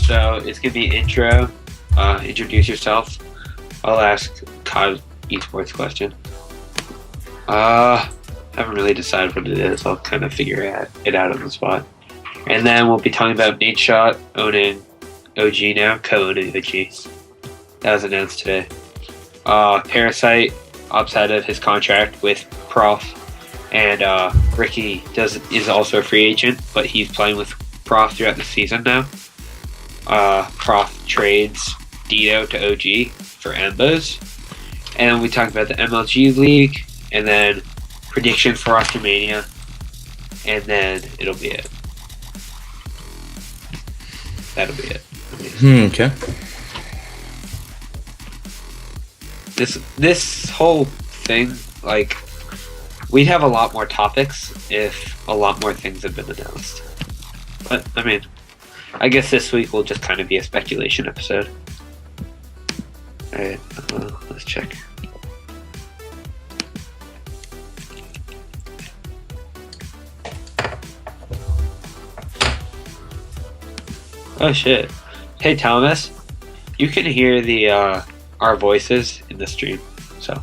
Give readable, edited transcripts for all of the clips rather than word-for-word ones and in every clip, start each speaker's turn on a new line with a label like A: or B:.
A: So it's gonna be intro. Introduce yourself. I'll ask CoD eSports question. Haven't really decided what it is. I'll kind of figure it out on the spot. And then we'll be talking about Nate Shot owning OG now, co-owning OG. That was announced today. Parasite opts out of his contract with Prof, and Ricky is also a free agent, but he's playing with Prof throughout the season now. Prof trades Dito to OG for Ambos, and we talk about the MLG League, and then prediction for Austromania, and then it'll be it. That'll be it.
B: Okay.
A: This whole thing, like, we'd have a lot more topics if a lot more things had been announced. But, I mean, I guess this week will just kind of be a speculation episode. Alright, let's check. Oh shit. Hey Thomas, you can hear the our voices in the stream, so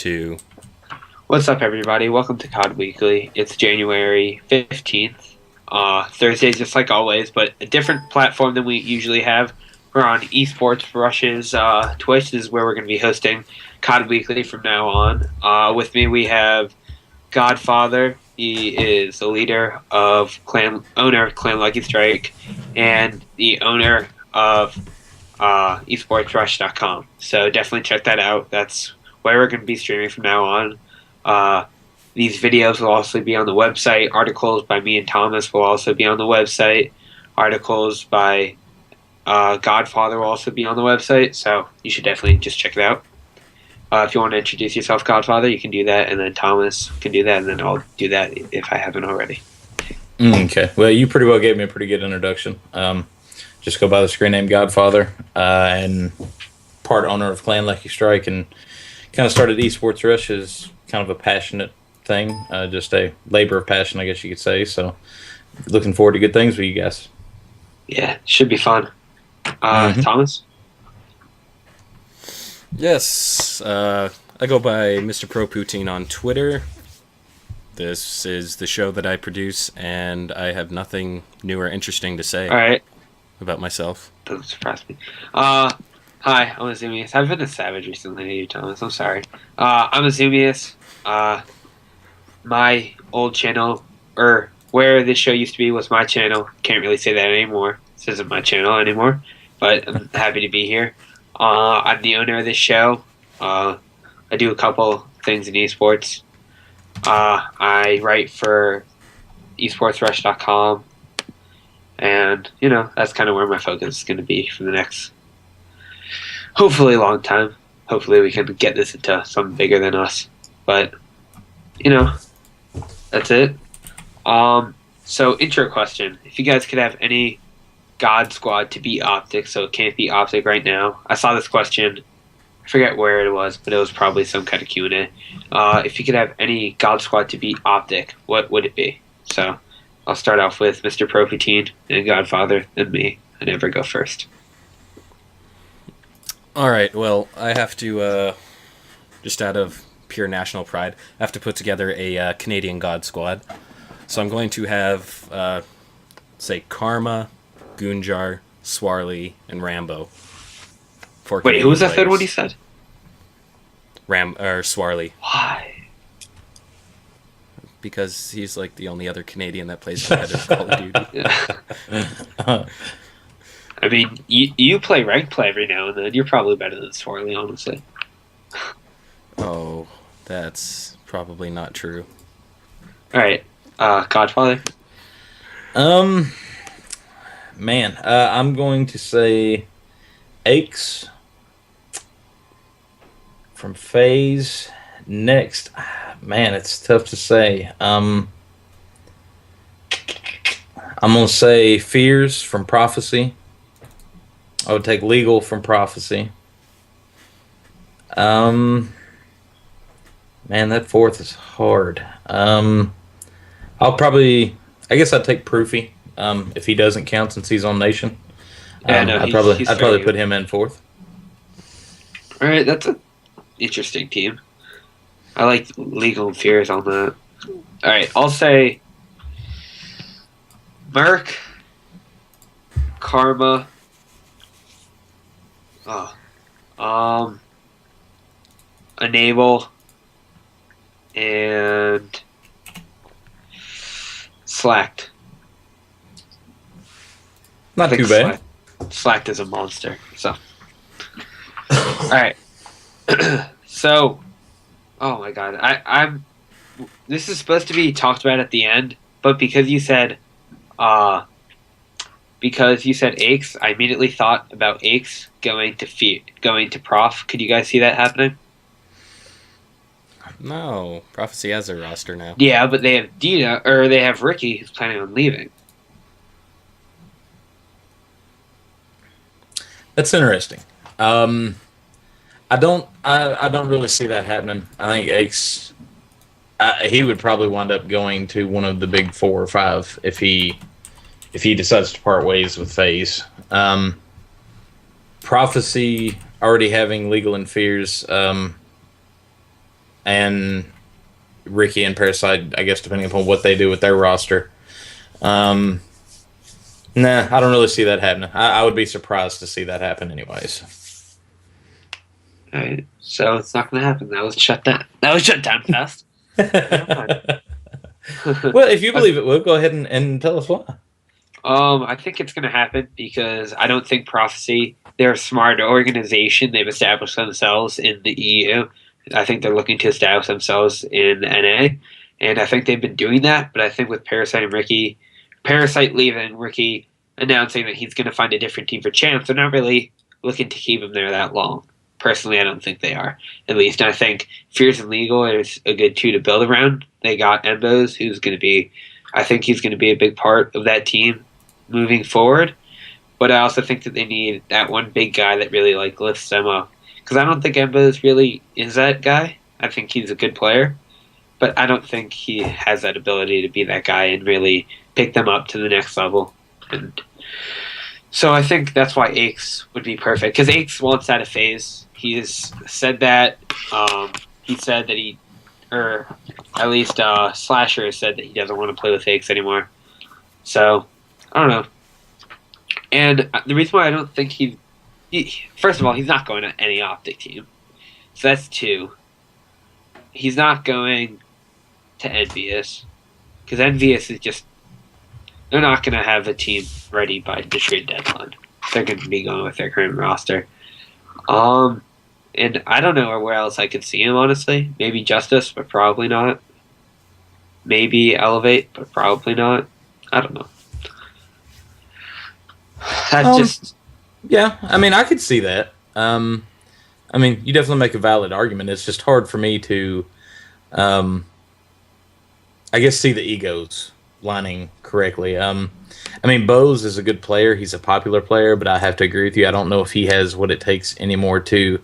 B: 2.
A: What's up, everybody? Welcome to CoD Weekly. It's January 15th. Thursday, just like always, but a different platform than we usually have. We're on eSportsRush's Twitch. This is where we're going to be hosting CoD Weekly from now on. With me, we have Godfather. He is the leader of owner of Clan Lucky Strike, and the owner of eSportsRush.com. So definitely check that out. That's where we're going to be streaming from now on. These videos will also be on the website. Articles by me and Thomas will also be on the website. Articles by Godfather will also be on the website. So you should definitely just check it out. If you want to introduce yourself, Godfather, you can do that, and then Thomas can do that, and then I'll do that if I haven't already.
C: Okay. Well, you pretty well gave me a pretty good introduction. Just go by the screen name Godfather, and part owner of Clan Lucky Strike, and kind of started eSportsRush as kind of a passionate thing, just a labor of passion, I guess you could say. So, looking forward to good things with you guys.
A: Yeah, should be fun. Thomas?
B: Yes, I go by MrProPoutine on Twitter. This is the show that I produce, and I have nothing new or interesting to say about myself.
A: Doesn't surprise me. Hi, I'm Azumeus. I've been a savage recently to you, Thomas. I'm sorry. I'm Azumeus. My old channel, or where this show used to be, was my channel. Can't really say that anymore. This isn't my channel anymore, but I'm happy to be here. I'm the owner of this show. I do a couple things in esports. I write for eSportsRush.com, and that's kind of where my focus is going to be for the next, hopefully, long time. Hopefully, we can get this into something bigger than us. But that's it. So intro question: if you guys could have any God squad to beat Optic, so it can't be Optic right now. I saw this question. I forget where it was, but it was probably some kind of Q&A. If you could have any God squad to beat Optic, what would it be? So I'll start off with MrProPoutine and Godfather, then me. I never go first.
B: All right, well, I have to, just out of pure national pride, I have to put together a Canadian God squad. So I'm going to have, say, Karma, Gunjar, Swarly, and Rambo.
A: Wait, who was that third one he said?
B: Swarly.
A: Why?
B: Because he's like the only other Canadian that plays competitive Call of Duty.
A: I mean, you play ranked play every now and then. You're probably better than Swarly, honestly.
B: Oh, that's probably not true.
A: Alright, Godfather?
C: Man, I'm going to say Aches from FaZe. Next, man, it's tough to say. I'm going to say Fears from Prophecy. I would take Legal from Prophecy. Man, that fourth is hard. I guess I'd take Proofy. If he doesn't count since he's on Nation, I'd probably put him in fourth.
A: All right, that's an interesting team. I like Legal and Fears on that. All right, I'll say Merc, Karma, Enable, and Slacked.
C: Not too bad.
A: Slacked is a monster. So, all right. So, oh my God, I'm. This is supposed to be talked about at the end, but because you said Aches, I immediately thought about Aches going to Prof. Could you guys see that happening?
B: No, Prophecy has a roster now.
A: Yeah, but they have they have Ricky who's planning on leaving.
C: That's interesting. I don't really see that happening. I think Aches, he would probably wind up going to one of the big 4 or 5 if he decides to part ways with FaZe. Prophecy already having Legal and Fears. and Ricky and Parasite, I guess, depending upon what they do with their roster. Nah, I don't really see that happening. I would be surprised to see that happen anyways.
A: All right, so it's not going to happen. That was shut down. That was shut down fast.
C: Well, if you believe it will, go ahead and tell us why.
A: I think it's going to happen because I don't think Prophecy, they're a smart organization. They've established themselves in the EU. I think they're looking to establish themselves in the NA. And I think they've been doing that. But I think with Parasite and Ricky, Parasite leaving, Ricky announcing that he's going to find a different team for champs, they're not really looking to keep him there that long. Personally, I don't think they are. At least I think Fears and Legal is a good two to build around. They got Embos, who's going to be, I think he's going to be a big part of that team moving forward. But I also think that they need that one big guy that really like lifts them up. Because I don't think Embos really is that guy. I think he's a good player. But I don't think he has that ability to be that guy and really pick them up to the next level. And so I think that's why Aches would be perfect. Because Aches wants out of phase. He has said that. He said that he, or at least Slasher has said that he doesn't want to play with Aches anymore. So, I don't know. And the reason why I don't think he first of all, he's not going to any Optic team. So that's two. He's not going to Envious. Because Envious is just, they're not going to have a team ready by the trade deadline. They're going to be going with their current roster. And I don't know where else I could see him, honestly. Maybe Justice, but probably not. Maybe Elevate, but probably not. I don't know. That's just...
C: Yeah, I mean, I could see that. I mean, you definitely make a valid argument. It's just hard for me to, I guess, see the egos lining correctly. I mean, Bose is a good player. He's a popular player, but I have to agree with you. I don't know if he has what it takes anymore to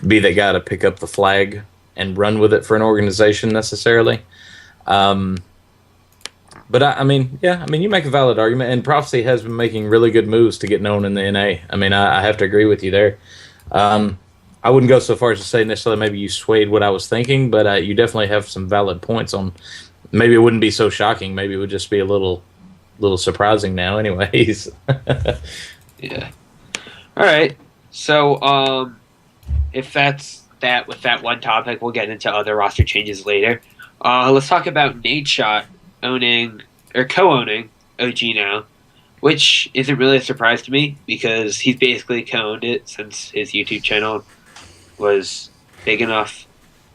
C: be that guy to pick up the flag and run with it for an organization necessarily. But I mean, yeah, I mean, you make a valid argument, and Prophecy has been making really good moves to get known in the NA. I mean, I have to agree with you there. I wouldn't go so far as to say necessarily maybe you swayed what I was thinking, but you definitely have some valid points on. Maybe it wouldn't be so shocking. Maybe it would just be a little surprising now, anyways.
A: Yeah. All right. So, if that's that with that one topic, we'll get into other roster changes later. Let's talk about Nate Shot owning or co-owning OG now, which isn't really a surprise to me because he's basically co-owned it since his YouTube channel was big enough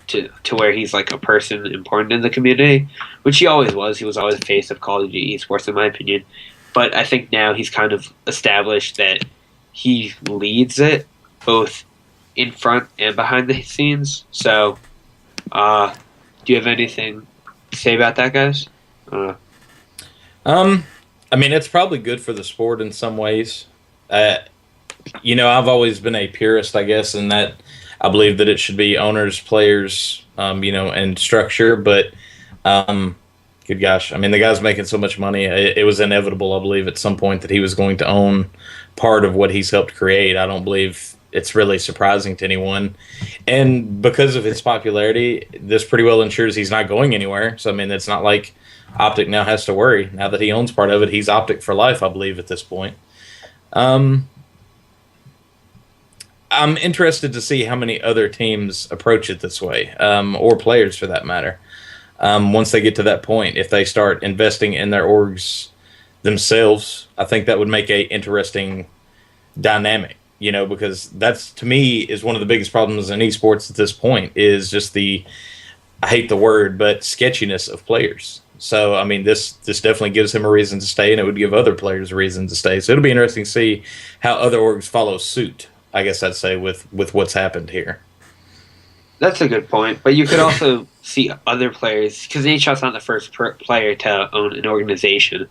A: to where he's like a person important in the community, which he always was. He was always the face of Call of Duty esports, in my opinion. But I think now he's kind of established that he leads it both in front and behind the scenes. So, do you have anything to say about that, guys?
C: I mean, it's probably good for the sport in some ways. You know, I've always been a purist, I guess, in that I believe that it should be owners, players, you know, and structure. But, good gosh, I mean, the guy's making so much money. It was inevitable, I believe, at some point that he was going to own part of what he's helped create. I don't believe it's really surprising to anyone. And because of his popularity, this pretty well ensures he's not going anywhere. So, I mean, it's not like Optic now has to worry. Now that he owns part of it, he's Optic for life, I believe, at this point. I'm interested to see how many other teams approach it this way, or players for that matter. Once they get to that point, if they start investing in their orgs themselves, I think that would make a interesting dynamic, you know, because that's, to me, is one of the biggest problems in esports at this point is just the, I hate the word, but sketchiness of players. So, I mean, this definitely gives him a reason to stay, and it would give other players a reason to stay. So it'll be interesting to see how other orgs follow suit, I guess I'd say, with what's happened here.
A: That's a good point. But you could also see other players, because Nadeshot's not the first player to own an organization.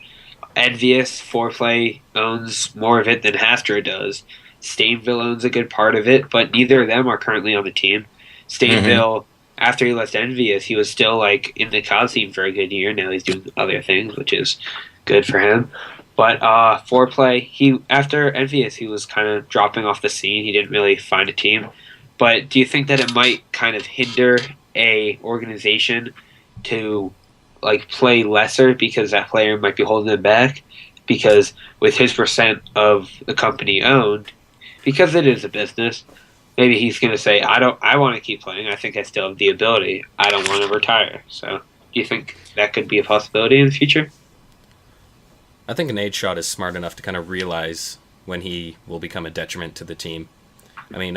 A: Envious, Foreplay owns more of it than Hastra does. Stainville owns a good part of it, but neither of them are currently on the team. Stainville, after he left Envious, he was still like in the COD scene for a good year. Now he's doing other things, which is good for him. But Foreplay, after Envious, he was kind of dropping off the scene. He didn't really find a team. But do you think that it might kind of hinder a organization to like play lesser because that player might be holding them back, because with his percent of the company owned, because it is a business, maybe he's going to say, I want to keep playing. I think I still have the ability. I don't want to retire. So do you think that could be a possibility in the future?
B: I think Nate Shot is smart enough to kind of realize when he will become a detriment to the team. I mean,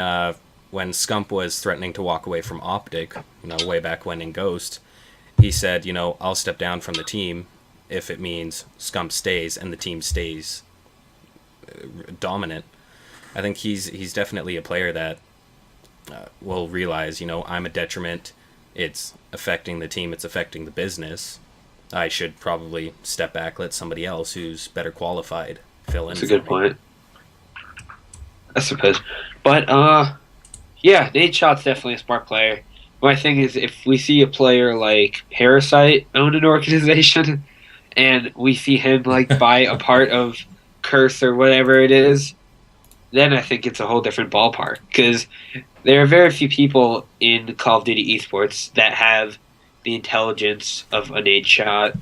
B: when Scump was threatening to walk away from Optic, way back when in Ghost, he said, I'll step down from the team if it means Scump stays and the team stays dominant. I think he's definitely a player that will realize, I'm a detriment. It's affecting the team. It's affecting the business. I should probably step back, let somebody else who's better qualified fill in.
A: That's a good point, I suppose. But yeah, Nate Shot's definitely a smart player. My thing is, if we see a player like Parasite own an organization, and we see him like buy a part of Curse or whatever it is, then I think it's a whole different ballpark. Because there are very few people in Call of Duty esports that have the intelligence of a Nade Shot.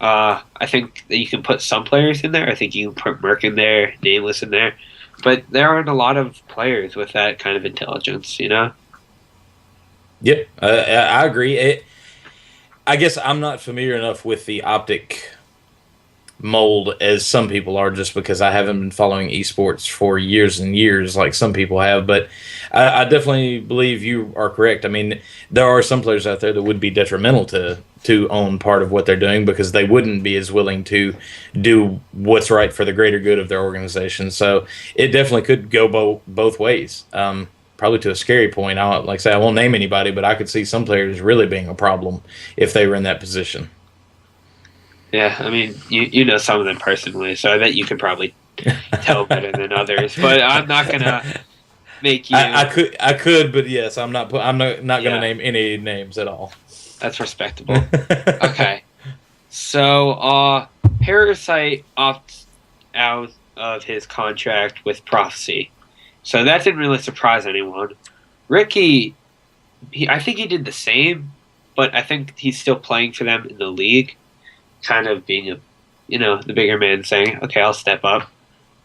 A: I think that you can put some players in there. I think you can put Merc in there, Nameless in there. But there aren't a lot of players with that kind of intelligence,
C: Yep, I agree. I guess I'm not familiar enough with the Optic mold as some people are, just because I haven't been following esports for years and years like some people have. But I definitely believe you are correct. I mean, there are some players out there that would be detrimental to own part of what they're doing, because they wouldn't be as willing to do what's right for the greater good of their organization. So it definitely could go both ways. Probably to a scary point. Like I say, I won't name anybody, but I could see some players really being a problem if they were in that position.
A: Yeah, I mean, you know some of them personally, so I bet you could probably tell better than others. But I'm not gonna make you.
C: I could, but yes, I'm not gonna name any names at all.
A: That's respectable. Okay, so Parasite opts out of his contract with Prophecy, so that didn't really surprise anyone. Ricky, I think he did the same, but I think he's still playing for them in the league, kind of being the bigger man saying, okay, I'll step up.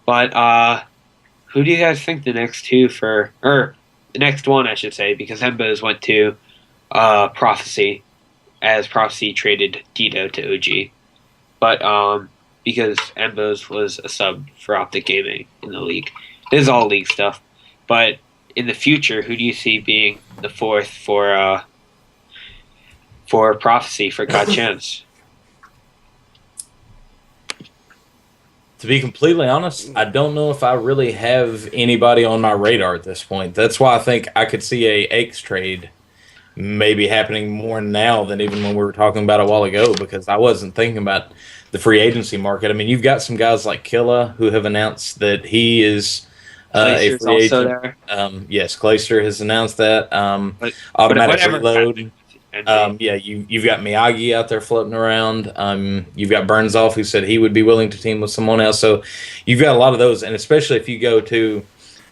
A: But who do you guys think the next the next one, I should say, because Embos went to Prophecy, as Prophecy traded Dito to OG. But because Embos was a sub for Optic Gaming in the league. This is all league stuff. But in the future, who do you see being the fourth for Prophecy for God Chance?
C: To be completely honest, I don't know if I really have anybody on my radar at this point. That's why I think I could see a Aches trade maybe happening more now than even when we were talking about a while ago, because I wasn't thinking about the free agency market. I mean, you've got some guys like Killa who have announced that he is a free agent. There. Yes, Clayster has announced that. Automatic Reload. Yeah, you've got Miyagi out there floating around. You've got Burnsoff, who said he would be willing to team with someone else. So you've got a lot of those, and especially if you go to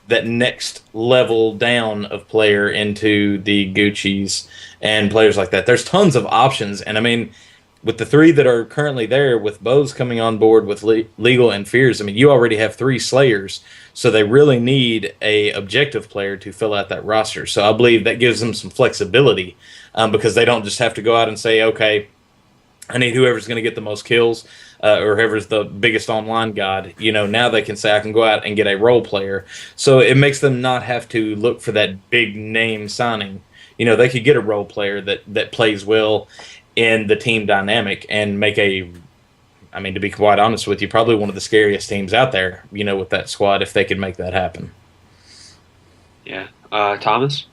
C: that next level down of player into the Gucci's and players like that, there's tons of options. And I mean, with the three that are currently there, with Bose coming on board with Legal and Fears, I mean, you already have 3 Slayers, so they really need a objective player to fill out that roster. So I believe that gives them some flexibility, because they don't just have to go out and say, okay, I need whoever's going to get the most kills, or whoever's the biggest online god. Now they can say, I can go out and get a role player. So it makes them not have to look for that big name signing. They could get a role player that plays well in the team dynamic and make to be quite honest with you, probably one of the scariest teams out there, with that squad, if they could make that happen.
A: Yeah. Thomas?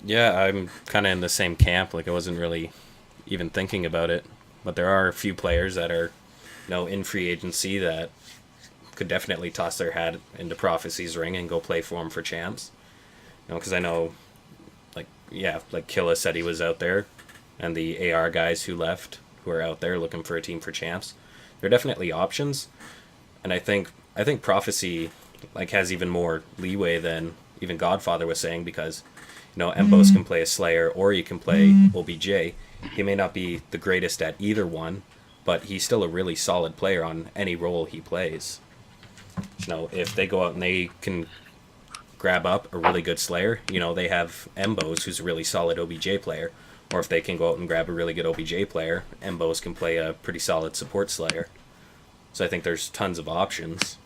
B: Yeah, I'm kind of in the same camp. Like, I wasn't really even thinking about it. But there are a few players that are, in free agency that could definitely toss their hat into Prophecy's ring and go play for him for champs. Because I know, like Killa said he was out there, and the AR guys who left, who are out there looking for a team for champs. There are definitely options. And I think Prophecy has even more leeway than even Godfather was saying, because Mbos can play a Slayer, or you can play OBJ. He may not be the greatest at either one, but he's still a really solid player on any role he plays. If they go out and they can grab up a really good Slayer, they have Mbos, who's a really solid OBJ player. Or if they can go out and grab a really good OBJ player, Mbos can play a pretty solid support Slayer. So I think there's tons of options.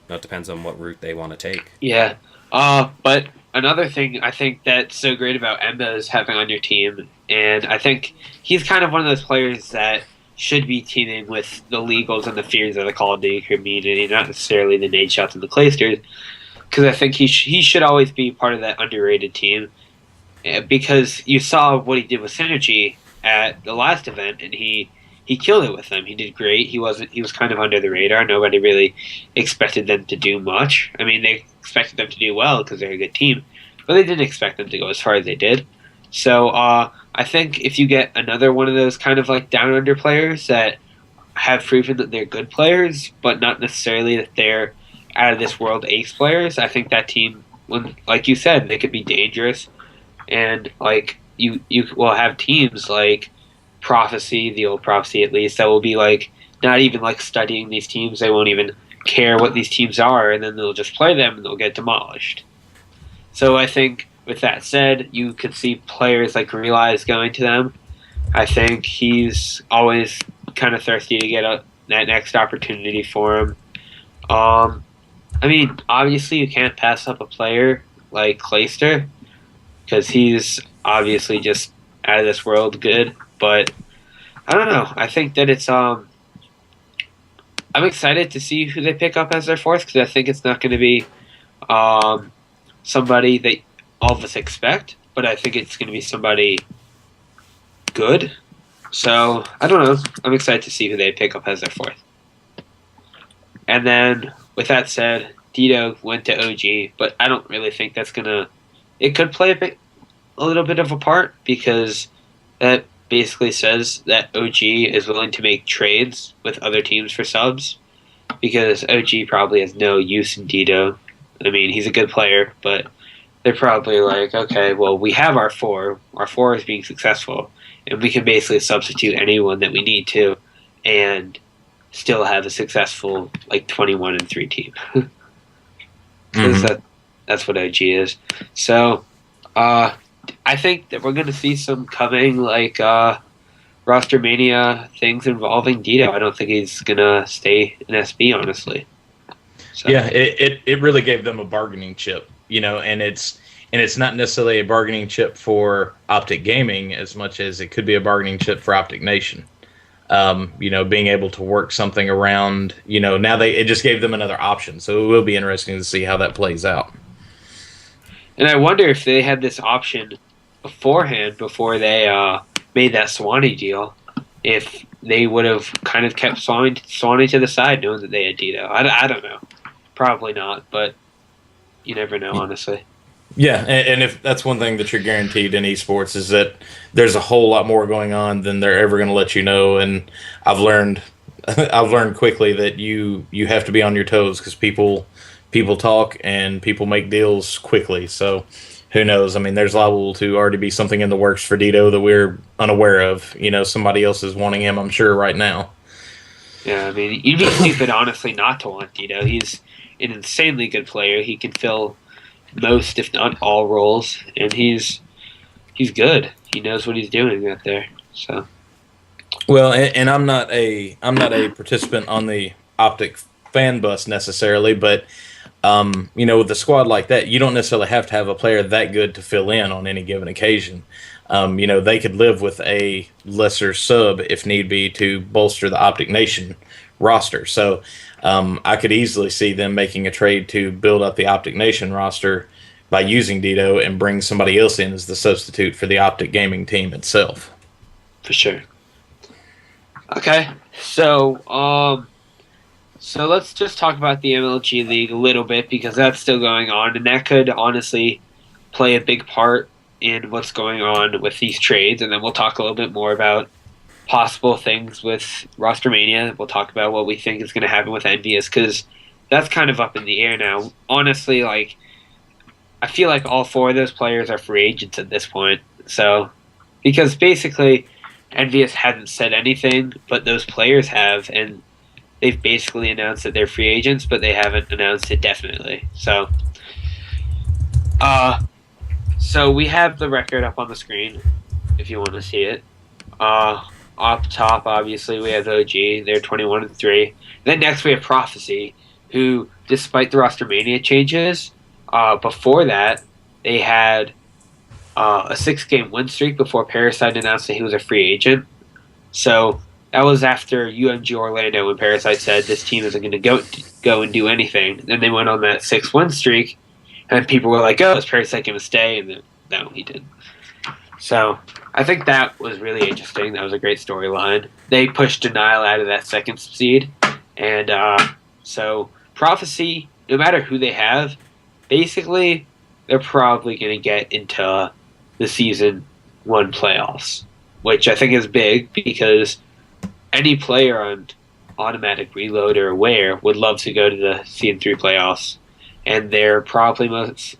B: It depends on what route they want to take.
A: Yeah. But another thing I think that's so great about Emba is having on your team, and I think he's kind of one of those players that should be teaming with the Legals and the Fears of the Call of Duty community, not necessarily the Nade Shots and the Claysters, because I think he should always be part of that underrated team, because you saw what he did with Synergy at the last event, and he killed it with them. He did great. He was kind of under the radar. Nobody really expected them to do much. I mean, they expected them to do well because they're a good team, but they didn't expect them to go as far as they did. So I think if you get another one of those kind of like down under players that have proven that they're good players, but not necessarily that they're out of this world ace players, I think that team, when, like you said, they could be dangerous, and like you will have teams like Prophecy, the old Prophecy at least, that will be like not even like studying these teams. They won't even care what these teams are, and then they'll just play them and they'll get demolished. So I think with that said, you could see players like Realize going to them. I think he's always kind of thirsty to get that next opportunity for him. I mean, obviously you can't pass up a player like Clayster, because he's obviously just out of this world good. But I don't know. I think that it's I'm excited to see who they pick up as their fourth, because I think it's not going to be somebody that all of us expect, but I think it's going to be somebody good. So I don't know. I'm excited to see who they pick up as their fourth. And then with that said, Dito went to OG, but I don't really think that's gonna. It could play a little bit of a part, because that basically says that OG is willing to make trades with other teams for subs, because OG probably has no use in Dito. I mean, he's a good player, but they're probably like, okay, well, we have our four. Our four is being successful, and we can basically substitute anyone that we need to, and still have a successful like 21-3 team. That's what OG is. So I think that we're going to see some coming like roster mania things involving Dito. I don't think he's going to stay in SB, honestly. So.
C: Yeah, it really gave them a bargaining chip, and it's not necessarily a bargaining chip for Optic Gaming as much as it could be a bargaining chip for Optic Nation. Being able to work something around, now it just gave them another option. So it will be interesting to see how that plays out.
A: And I wonder if they had this option beforehand, before they made that Swanee deal, if they would have kind of kept Swanee to the side, knowing that they had Dito. I don't know. Probably not, but you never know, honestly.
C: Yeah, and if that's one thing that you're guaranteed in esports, is that there's a whole lot more going on than they're ever going to let you know. And I've learned quickly that you have to be on your toes, because people talk and people make deals quickly. So who knows? I mean, there's liable to already be something in the works for Dito that we're unaware of. Somebody else is wanting him, I'm sure, right now.
A: Yeah, I mean, you'd be stupid, honestly, not to want Dito. He's an insanely good player. He can fill most, if not all, roles, and he's good. He knows what he's doing out there. So,
C: well, and I'm not a participant on the Optic fan bus necessarily, but with a squad like that, you don't necessarily have to have a player that good to fill in on any given occasion. They could live with a lesser sub if need be to bolster the Optic Nation roster. So I could easily see them making a trade to build up the Optic Nation roster by using Dito and bring somebody else in as the substitute for the Optic Gaming team itself.
A: For sure. Okay, so let's just talk about the MLG League a little bit, because that's still going on, and that could honestly play a big part in what's going on with these trades. And then we'll talk a little bit more about possible things with Roster Mania. We'll talk about what we think is going to happen with Envious, because that's kind of up in the air now. Honestly, like, I feel like all 4 of those players are free agents at this point. So, because basically, Envious hasn't said anything, but those players have, and they've basically announced that they're free agents, but they haven't announced it definitely. So we have the record up on the screen if you want to see it. Up top, obviously, we have OG. They're 21-3. Then next we have Prophecy, who, despite the roster mania changes, before that they had a 6-game win streak before Parasite announced that he was a free agent. So that was after UMG Orlando when Parasite said this team isn't going to go and do anything. Then they went on that 6-win streak, and people were like, "Oh, is Parasite going to stay?" And then, no, he didn't. So I think that was really interesting. That was a great storyline. They pushed Denial out of that 2nd seed, and so Prophecy, no matter who they have, basically they're probably going to get into the Season 1 playoffs, which I think is big because any player on Automatic Reload or Aware would love to go to the Season 3 playoffs. And they're probably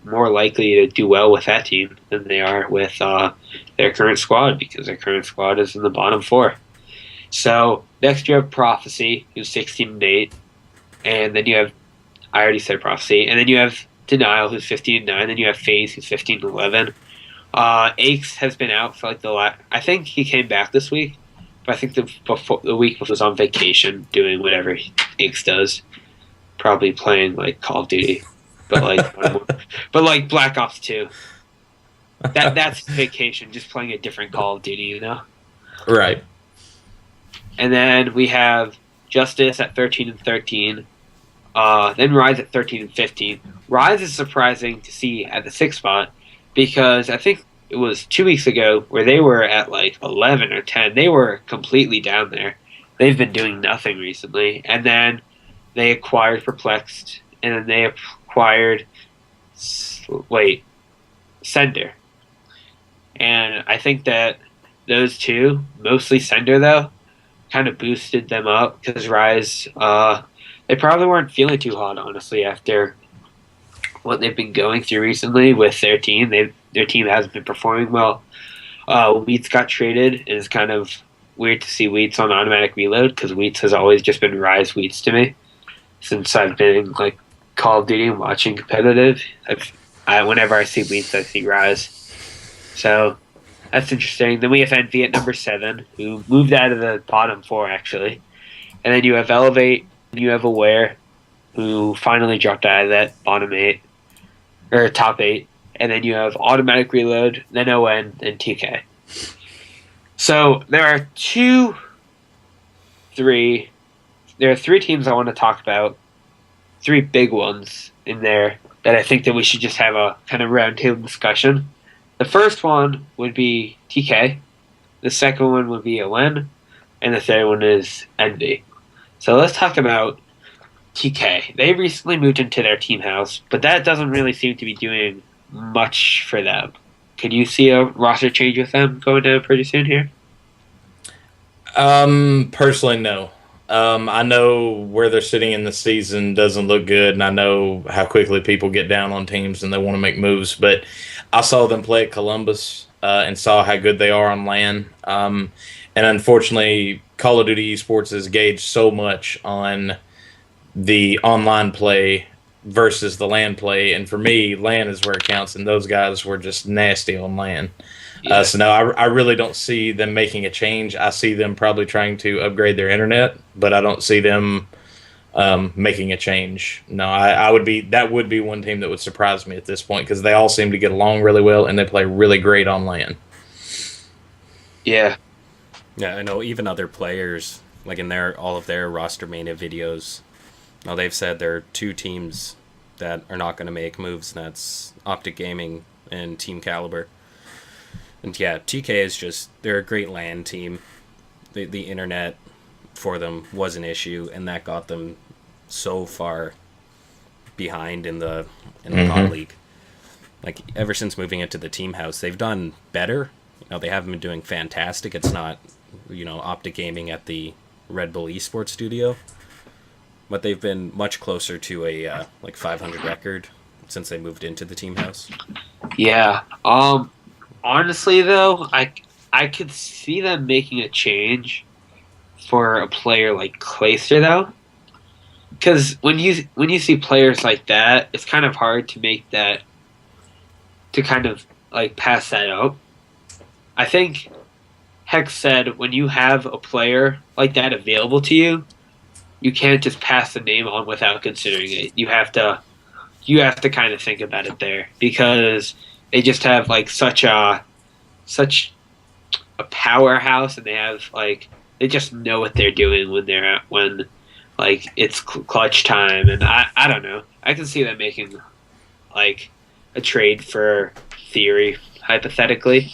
A: more likely to do well with that team than they are with their current squad, because their current squad is in the bottom 4. So next you have Prophecy, who's 16-8, and then you have, I already said Prophecy, and then you have Denial, who's 15-9, then you have FaZe, who's 15-11. Aches has been out for like the last, I think he came back this week, but I think the week was on vacation doing whatever Aches does, probably playing like Call of Duty. But like Black Ops 2. That's vacation, just playing a different Call of Duty, you know?
C: Right.
A: And then we have Justice at 13-13. Then Rise at 13-15. Rise is surprising to see at the 6th spot because I think it was 2 weeks ago where they were at like 11 or 10. They were completely down there. They've been doing nothing recently. And then they acquired Perplexed, and then they acquired Sender. And I think that those two, mostly Sender though, kind of boosted them up because Rise, they probably weren't feeling too hot, honestly, after what they've been going through recently with their team. Their team hasn't been performing well. Wheats got traded, and it's kind of weird to see Wheats on Automatic Reload because Wheats has always just been Rise Wheats to me since I've been like Call of Duty and watching competitive. Whenever I see Wheats, I see Rise. So that's interesting. Then we have Envy at number 7, who moved out of the bottom 4 actually, and then you have Elevate, and you have Aware, who finally dropped out of that bottom 8 or top 8, and then you have Automatic Reload, then ON, and TK. So there are 3 teams I want to talk about, 3 big ones in there that I think that we should just have a kind of roundtable discussion. The first one would be TK, the second one would be ON, and the third one is Envy. So let's talk about TK. They recently moved into their team house, but that doesn't really seem to be doing much for them. Could you see a roster change with them going down pretty soon here?
C: Personally, no. I know where they're sitting in the season doesn't look good, and I know how quickly people get down on teams and they want to make moves, but I saw them play at Columbus and saw how good they are on LAN. And unfortunately, Call of Duty eSports is gauged so much on the online play versus the LAN play, and for me, LAN is where it counts, and those guys were just nasty on LAN. Yeah. So no, I really don't see them making a change. I see them probably trying to upgrade their internet, but I don't see them making a change. No, that would be one team that would surprise me at this point because they all seem to get along really well and they play really great on LAN.
A: Yeah.
B: Yeah, I know even other players, like in all of their roster mania videos, now they've said there are 2 teams that are not going to make moves, and that's Optic Gaming and Team Caliber. And yeah, TK is just, they're a great LAN team. The internet for them was an issue, and that got them so far behind in the COD League. Like, ever since moving into the team house, they've done better. They haven't been doing fantastic. It's not, Optic Gaming at the Red Bull eSports studio, but they've been much closer to a 500 record since they moved into the team house.
A: Yeah. Honestly, though, I could see them making a change for a player like Clayster, though, because when you see players like that, it's kind of hard to make that to kind of like pass that up. I think Hex said when you have a player like that available to you, you can't just pass the name on without considering it. You have to kind of think about it there because they just have like such a powerhouse, and they have like they just know what they're doing when like it's clutch time, and I don't know. I can see them making like a trade for Theory hypothetically.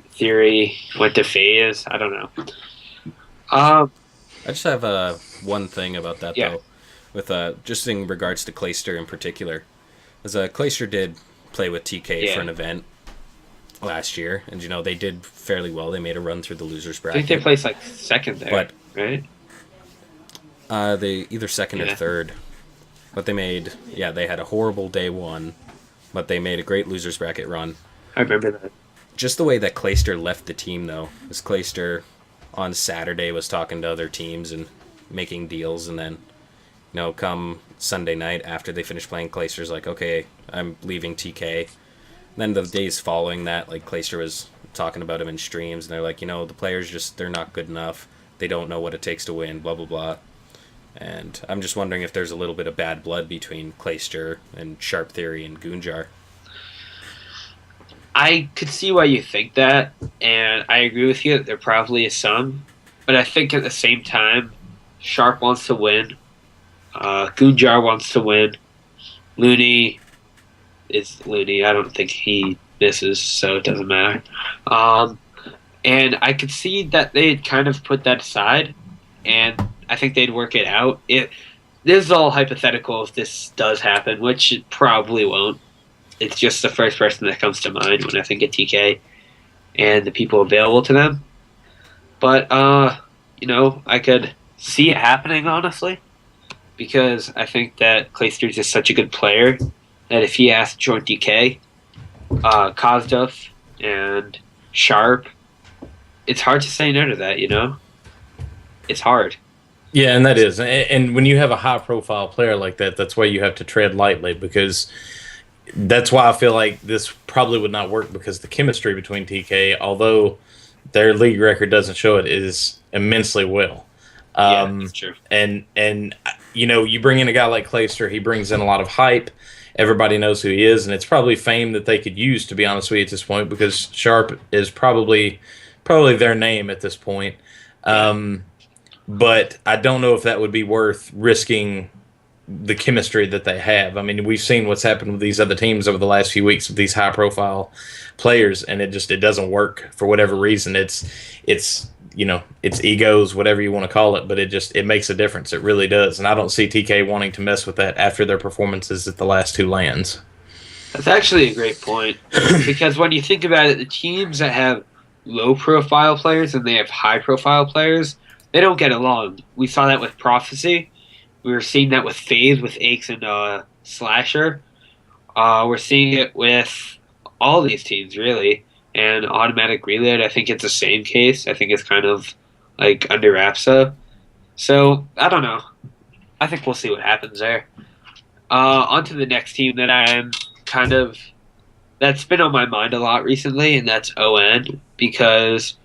A: Theory went to FaZe. I don't know.
B: I just have one thing about that
A: Yeah.
B: though, with just in regards to Clayster in particular, as Clayster did play with TK for an event last year, and they did fairly well. They made a run through the losers
A: I
B: bracket.
A: think they placed like second there,
B: But
A: right?
B: They either second or third. But they had a horrible day one, but they made a great losers bracket run.
A: I remember that.
B: Just the way that Clayster left the team, though, is Clayster on Saturday was talking to other teams and making deals, and then, come Sunday night after they finished playing, Clayster's like, okay, I'm leaving TK. And then the days following that, like, Clayster was talking about him in streams, and they're like, the players they're not good enough. They don't know what it takes to win, blah, blah, blah. And I'm just wondering if there's a little bit of bad blood between Clayster and Sharp Theory and Goonjar.
A: I could see why you think that, and I agree with you that there probably is some, but I think at the same time, Sharp wants to win, Goonjar wants to win, Looney is Looney. I don't think he misses, so it doesn't matter. And I could see that they'd kind of put that aside, and I think they'd work it out. This is all hypothetical if this does happen, which it probably won't. It's just the first person that comes to mind when I think of TK and the people available to them. But, I could see it happening, honestly, because I think that Clayster's just such a good player that if he asked to join TK, Kozduff and Sharp, it's hard to say no to that, It's hard.
C: Yeah, and that is. And when you have a high-profile player like that, that's why you have to tread lightly, because that's why I feel like this probably would not work, because the chemistry between TK, although their league record doesn't show it, is immensely well.
A: Yeah, that's true.
C: And you bring in a guy like Clayster, he brings in a lot of hype. Everybody knows who he is, and it's probably fame that they could use, to be honest with you, at this point, because Sharp is probably their name at this point. But I don't know if that would be worth risking the chemistry that they have. I mean, we've seen what's happened with these other teams over the last few weeks with these high-profile players, and it doesn't work for whatever reason. It's egos, whatever you want to call it, but it makes a difference. It really does, and I don't see TK wanting to mess with that after their performances at the last two LANs.
A: That's actually a great point, because when you think about it, the teams that have low-profile players and they have high-profile players, they don't get along. We saw that with Prophecy. We were seeing that with FaZe, with Aches and Slasher. We're seeing it with all these teams, really. And Automatic Reload, I think it's the same case. I think it's kind of like under Rapsa. So, I don't know. I think we'll see what happens there. On to the next team that that's been on my mind a lot recently, and that's ON, because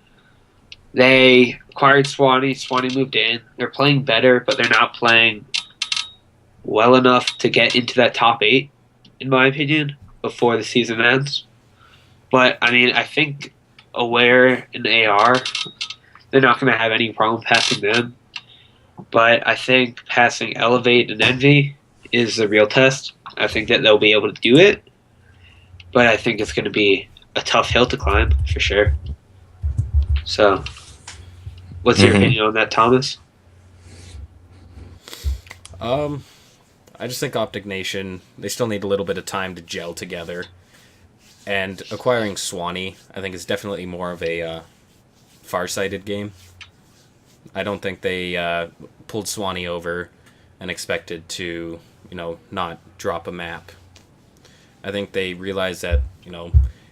A: they acquired Swanee. Swanee moved in. They're playing better, but they're not playing well enough to get into that top 8, in my opinion, before the season ends. But, I mean, I think Aware and AR, they're not going to have any problem passing them. But I think passing Elevate and Envy is the real test. I think that they'll be able to do it. But I think it's going to be a tough hill to climb, for sure. So, what's your opinion on that, Thomas?
B: I just think Optic Nation, they still need a little bit of time to gel together. And acquiring Swanee, I think, is definitely more of a far-sighted game. I don't think they pulled Swanee over and expected to, not drop a map. I think they realize that,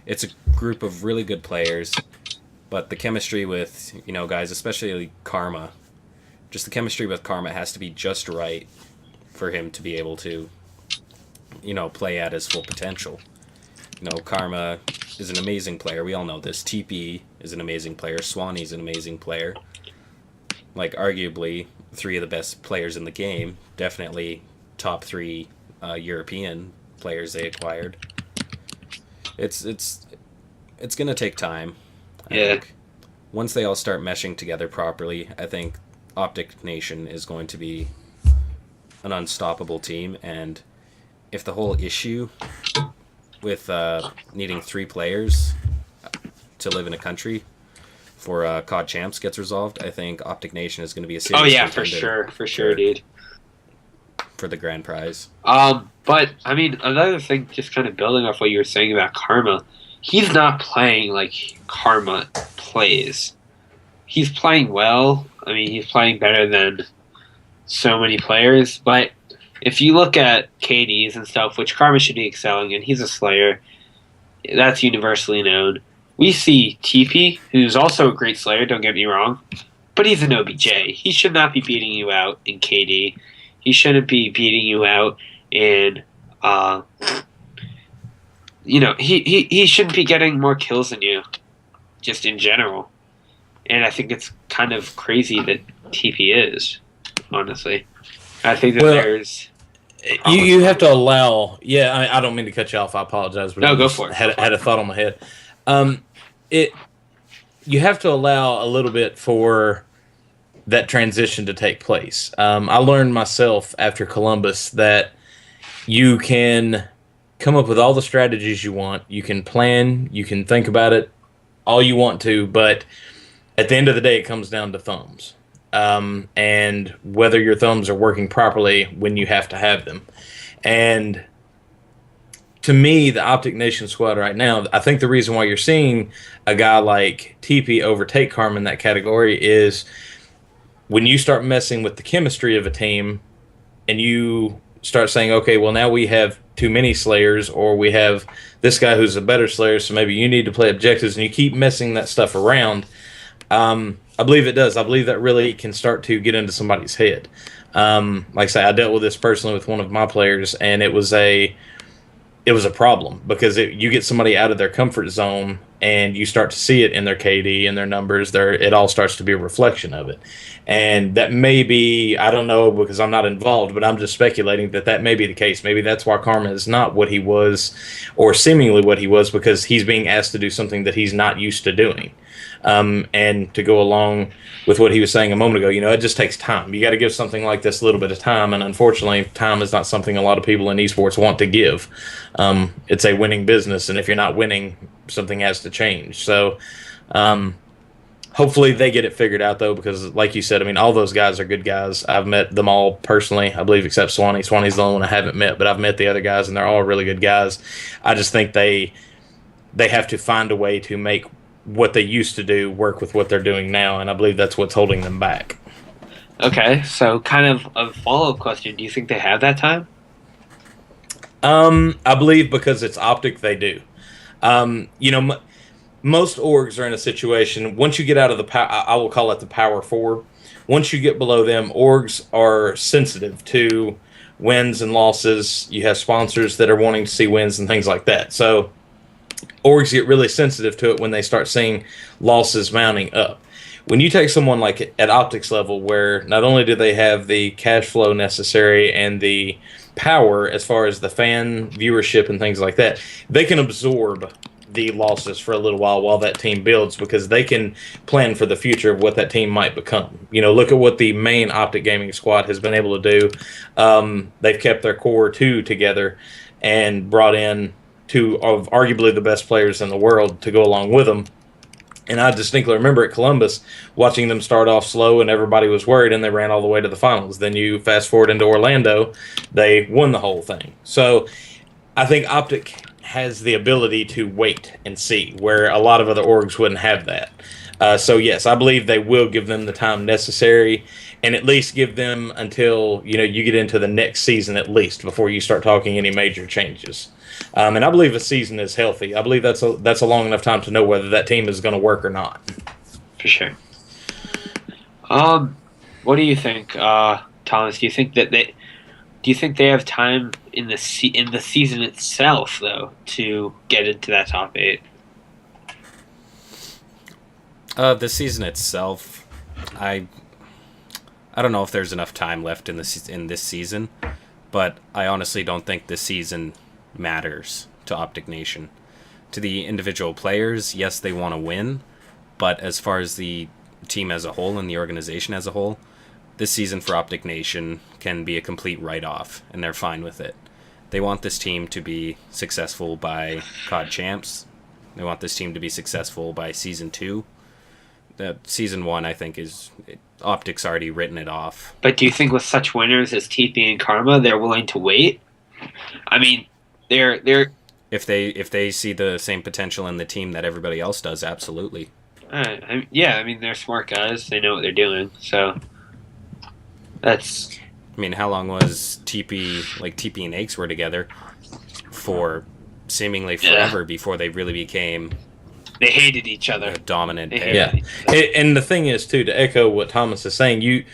B: it's a group of really good players, but the chemistry with, guys, especially Karma, just the chemistry with Karma has to be just right for him to be able to, play at his full potential. Karma is an amazing player. We all know this. TP is an amazing player. Swanee's an amazing player. Like, arguably, 3 of the best players in the game. Definitely top 3 European players they acquired. It's going to take time. I think. Once they all start meshing together properly, I think Optic Nation is going to be an unstoppable team. And if the whole issue with needing 3 players to live in a country for COD Champs gets resolved, I think Optic Nation is going to be a serious contender.
A: for sure, dude.
B: For the grand prize.
A: But I mean, another thing, just kind of building off what you were saying about Karma, he's not playing like Karma plays. He's playing well. I mean, he's playing better than so many players. But if you look at KDs and stuff, which Karma should be excelling in, he's a Slayer. That's universally known. We see TP, who's also a great Slayer, don't get me wrong, but he's an OBJ. He should not be beating you out in KD. He shouldn't be beating you out in, he shouldn't be getting more kills than you, just in general. And I think it's kind of crazy that TP is, honestly. I think that there's...
C: You have to allow... Yeah, I don't mean to cut you off. I apologize. But
A: no, go for it.
C: Had a thought on my head. You have to allow a little bit for that transition to take place. I learned myself after Columbus that you can come up with all the strategies you want. You can plan. You can think about it all you want to. But at the end of the day, it comes down to thumbs. And whether your thumbs are working properly when you have to have them. And to me, the Optic Nation squad right now, I think the reason why you're seeing a guy like TP overtake Karma in that category is when you start messing with the chemistry of a team and you start saying, okay, well, now we have too many Slayers, or we have this guy who's a better Slayer, so maybe you need to play objectives, and you keep messing that stuff around. I believe it does. I believe that really can start to get into somebody's head. Like I say, I dealt with this personally with one of my players, and it was a problem because you get somebody out of their comfort zone and you start to see it in their KD and their numbers. It all starts to be a reflection of it. And that may be, I don't know because I'm not involved, but I'm just speculating that may be the case. Maybe that's why Karma is not what he was, or seemingly what he was, because he's being asked to do something that he's not used to doing. And to go along with what he was saying a moment ago, it just takes time. You got to give something like this a little bit of time, and unfortunately, time is not something a lot of people in esports want to give. It's a winning business, and if you're not winning, something has to change. So hopefully they get it figured out, though, because like you said, I mean, all those guys are good guys. I've met them all personally, I believe, except Swanee. Swanee's the only one I haven't met, but I've met the other guys, and they're all really good guys. I just think they have to find a way to make what they used to do work with what they're doing now, and I believe that's what's holding them back.
A: Okay, so kind of a follow-up question. Do you think they have that time?
C: I believe because it's Optic, they do. Most orgs are in a situation, once you get out of the I will call it the power four, once you get below them, orgs are sensitive to wins and losses. You have sponsors that are wanting to see wins and things like that. So orgs get really sensitive to it when they start seeing losses mounting up. When you take someone like at Optics level, where not only do they have the cash flow necessary and the power as far as the fan viewership and things like that, they can absorb the losses for a little while that team builds, because they can plan for the future of what that team might become. Look at what the main Optic Gaming squad has been able to do. They've kept their core 2 together and brought in 2 of arguably the best players in the world to go along with them. And I distinctly remember at Columbus watching them start off slow and everybody was worried, and they ran all the way to the finals. Then you fast forward into Orlando, they won the whole thing. So I think Optic has the ability to wait and see, where a lot of other orgs wouldn't have that. So yes, I believe they will give them the time necessary, and at least give them until you get into the next season at least before you start talking any major changes. And I believe a season is healthy. I believe that's a long enough time to know whether that team is going to work or not.
A: For sure. What do you think, Thomas? Do you think they have time in the season itself though to get into that top 8?
B: The season itself, I don't know if there's enough time left in this season, but I honestly don't think this season matters to Optic Nation. To the individual players, yes, they want to win, but as far as the team as a whole and the organization as a whole, this season for Optic Nation can be a complete write-off, and they're fine with it. They want this team to be successful by COD Champs. They want this team to be successful by Season 2. That Season 1, I think, Optic's already written it off.
A: But do you think with such winners as TP and Karma, they're willing to wait? I mean, they're
B: if they see the same potential in the team that everybody else does, absolutely.
A: I mean, they're smart guys. They know what they're doing. So that's.
B: I mean, how long was TP and Aches were together for seemingly forever before they really became.
A: They hated each other.
B: A dominant pair.
C: Yeah, and the thing is too, to echo what Thomas is saying,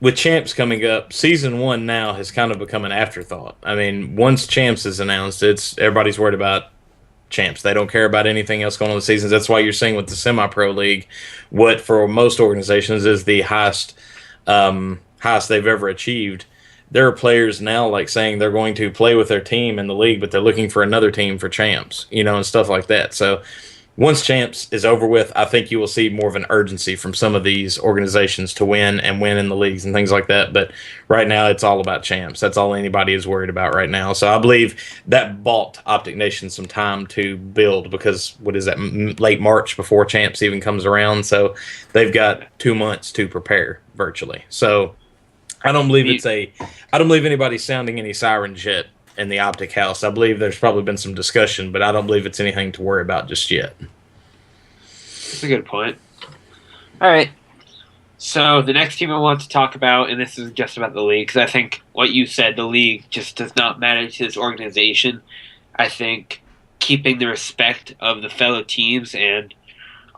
C: with Champs coming up, Season 1 now has kind of become an afterthought. I mean, once Champs is announced, everybody's worried about Champs. They don't care about anything else going on in the seasons. That's why you're seeing with the Semi-Pro League, what for most organizations is the highest they've ever achieved. There are players now like saying they're going to play with their team in the league, but they're looking for another team for Champs, and stuff like that. So once Champs is over with, I think you will see more of an urgency from some of these organizations to win in the leagues and things like that. But right now, it's all about Champs. That's all anybody is worried about right now. So I believe that bought Optic Nation some time to build because, what is that, late March before Champs even comes around. So they've got 2 months to prepare virtually. So I don't believe I don't believe anybody's sounding any sirens yet in the Optic house. I believe there's probably been some discussion, but I don't believe it's anything to worry about just yet.
A: That's a good point. All right. So the next team I want to talk about, and this is just about the league, because I think what you said, the league just does not matter to this organization. I think keeping the respect of the fellow teams and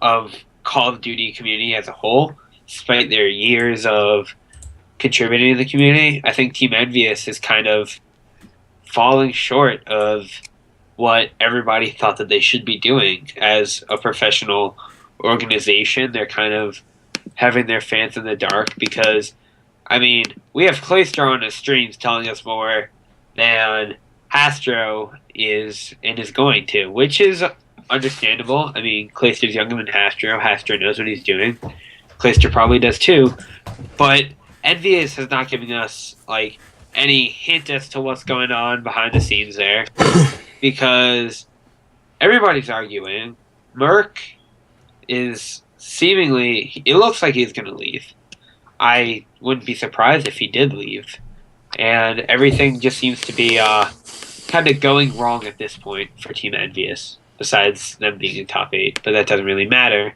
A: of Call of Duty community as a whole, despite their years of contributing to the community, I think Team Envious is kind of falling short of what everybody thought that they should be doing as a professional organization. They're kind of having their fans in the dark because, I mean, we have Clayster on his streams telling us more than Hastro is and is going to, which is understandable. I mean, Clayster's younger than Hastro. Hastro knows what he's doing. Clayster probably does too. But Envious has not given us, any hint as to what's going on behind the scenes there because everybody's arguing. Merc is seemingly, it looks like he's going to leave. I wouldn't be surprised if he did leave. And everything just seems to be kind of going wrong at this point for Team Envious, besides them being in top 8. But that doesn't really matter,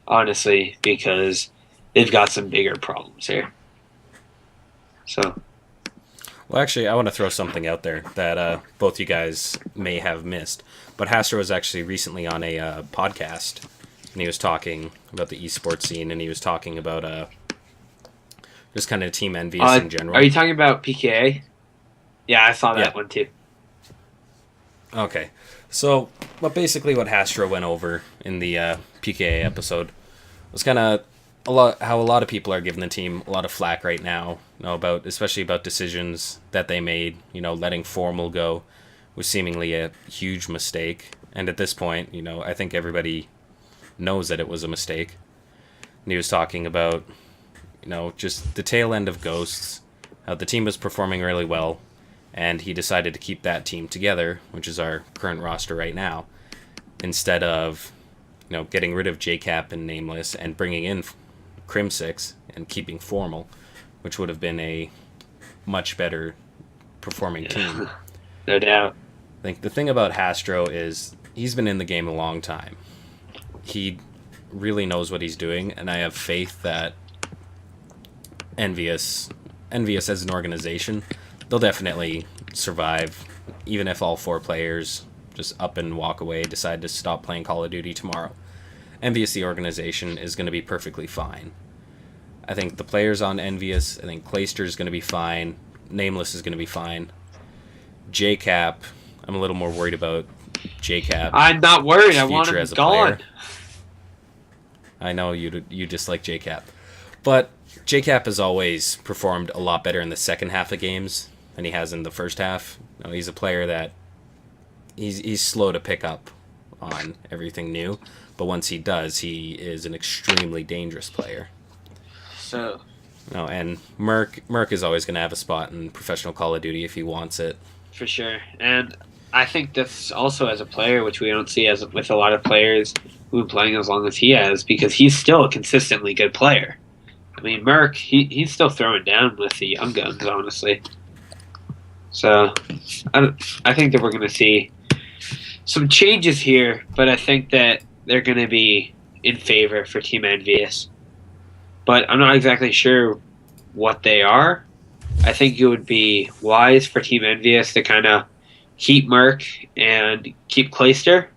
A: honestly, because they've got some bigger problems here. So...
B: Well, actually, I want to throw something out there that both you guys may have missed. But Hastro was actually recently on a podcast, and he was talking about the esports scene, and he was talking about just kind of Team Envious in general.
A: Are you talking about PKA? Yeah, I saw that one too.
B: Okay. So, basically what Hastro went over in the PKA episode was kind of how a lot of people are giving the team a lot of flack right now, especially about decisions that they made. Letting Formal go was seemingly a huge mistake, and at this point, I think everybody knows that it was a mistake. And he was talking about, just the tail end of Ghosts, how the team was performing really well, and he decided to keep that team together, which is our current roster right now, instead of, getting rid of JCap and Nameless and bringing in Crim6 and keeping Formal, which would have been a much better performing team.
A: No doubt.
B: I think the thing about Hastro is he's been in the game a long time. He really knows what he's doing, and I have faith that Envious as an organization, they'll definitely survive, even if all 4 players just up and walk away, decide to stop playing Call of Duty tomorrow. Envious, the organization, is going to be perfectly fine. I think the players on Envious, I think Clayster is going to be fine, Nameless is going to be fine. JCap, I'm a little more worried about JCap.
A: I'm not worried. I want him gone.
B: I know you dislike JCap. But JCap has always performed a lot better in the second half of games than he has in the first half. You know, he's a player that he's slow to pick up on everything new, but once he does, he is an extremely dangerous player.
A: So,
B: and Merc is always going to have a spot in professional Call of Duty if he wants it.
A: For sure. And I think that's also as a player, which we don't see as with a lot of players who've been playing as long as he has, because he's still a consistently good player. I mean, Merc, he's still throwing down with the young guns, honestly. So, I think that we're going to see some changes here, but I think that they're going to be in favor for Team Envious. But I'm not exactly sure what they are. I think it would be wise for Team Envious to kind of keep Merc and keep Clayster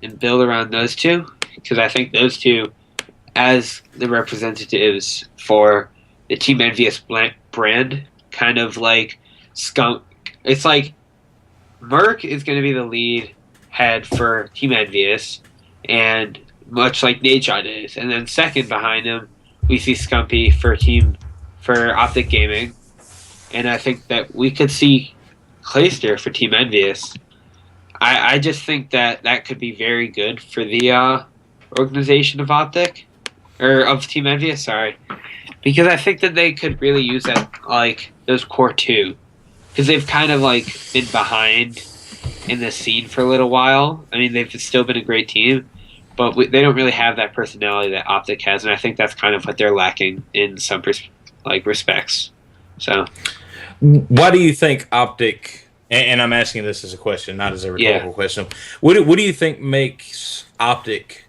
A: and build around those two, because I think those two, as the representatives for the Team Envious brand, kind of like skunk. It's like Merc is going to be the lead head for Team Envious, and much like Nadeshot is. And then second behind him, we see Scumpy for Optic Gaming. And I think that we could see Clayster for Team Envious. I just think that could be very good for the organization of Optic, or of Team Envious, sorry. Because I think that they could really use that, like, those core two. Because they've kind of, like, been behind in the scene for a little while. I mean, they've still been a great team, but they don't really have that personality that Optic has, and I think that's kind of what they're lacking in some respects. So,
C: why do you think Optic? And I'm asking this as a question, not as a rhetorical question. What do you think makes Optic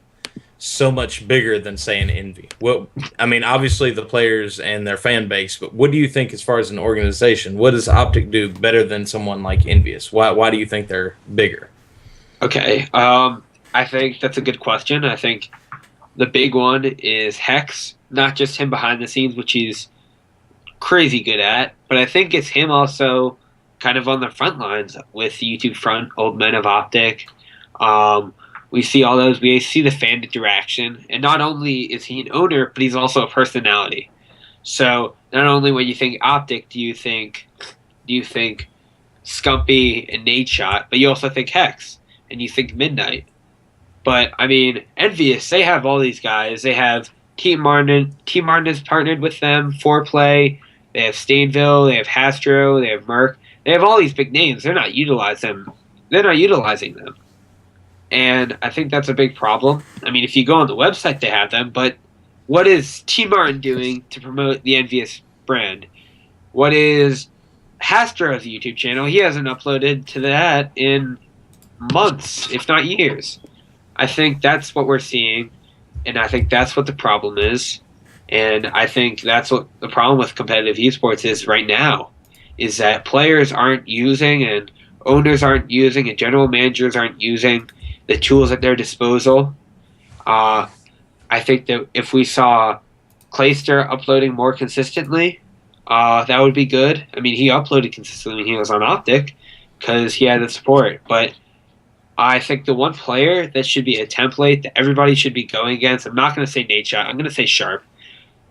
C: so much bigger than, say, an Envy? Well, I mean, obviously the players and their fan base, but what do you think as far as an organization? What does Optic do better than someone like Envious? Why do you think they're bigger?
A: Okay, I think that's a good question. I think the big one is Hex, not just him behind the scenes, which he's crazy good at, but I think it's him also kind of on the front lines with the YouTube front, Old Men of Optic. We see all those. We see the fan interaction, and not only is he an owner, but he's also a personality. So not only when you think Optic, do you think Scumpy and Nadeshot, but you also think Hex, and you think Midnight. But I mean, Envious, they have all these guys. They have Team Martin. Team Martin has partnered with them. 4Play. They have Stainville. They have Hastro. They have Merc. They have all these big names. They're not utilizing them. And I think that's a big problem. I mean, if you go on the website, they have them, but what is Team Martin doing to promote the Envious brand? What is Hastro's YouTube channel? He hasn't uploaded to that in months, if not years. I think that's what we're seeing, and I think that's what the problem is. And I think that's what the problem with competitive esports is right now, is that players aren't using, and owners aren't using, and general managers aren't using the tools at their disposal. I think that if we saw Clayster uploading more consistently, that would be good. I mean, he uploaded consistently when he was on Optic because he had the support. But I think the one player that should be a template that everybody should be going against, I'm not going to say Nadeshot, I'm going to say Sharp,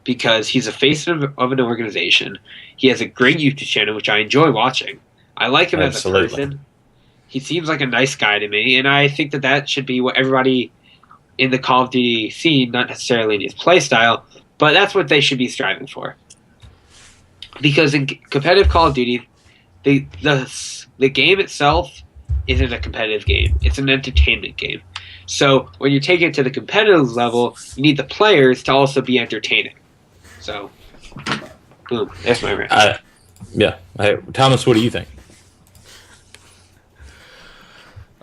A: because he's a face of an organization. He has a great YouTube channel, which I enjoy watching. I like him as a person. He seems like a nice guy to me, and I think that should be what everybody in the Call of Duty scene, not necessarily in his play style, but that's what they should be striving for. Because in competitive Call of Duty, the game itself isn't a competitive game. It's an entertainment game. So when you take it to the competitive level, you need the players to also be entertaining. So, boom, that's my rant.
C: Yeah. Hey, Thomas, what do you think?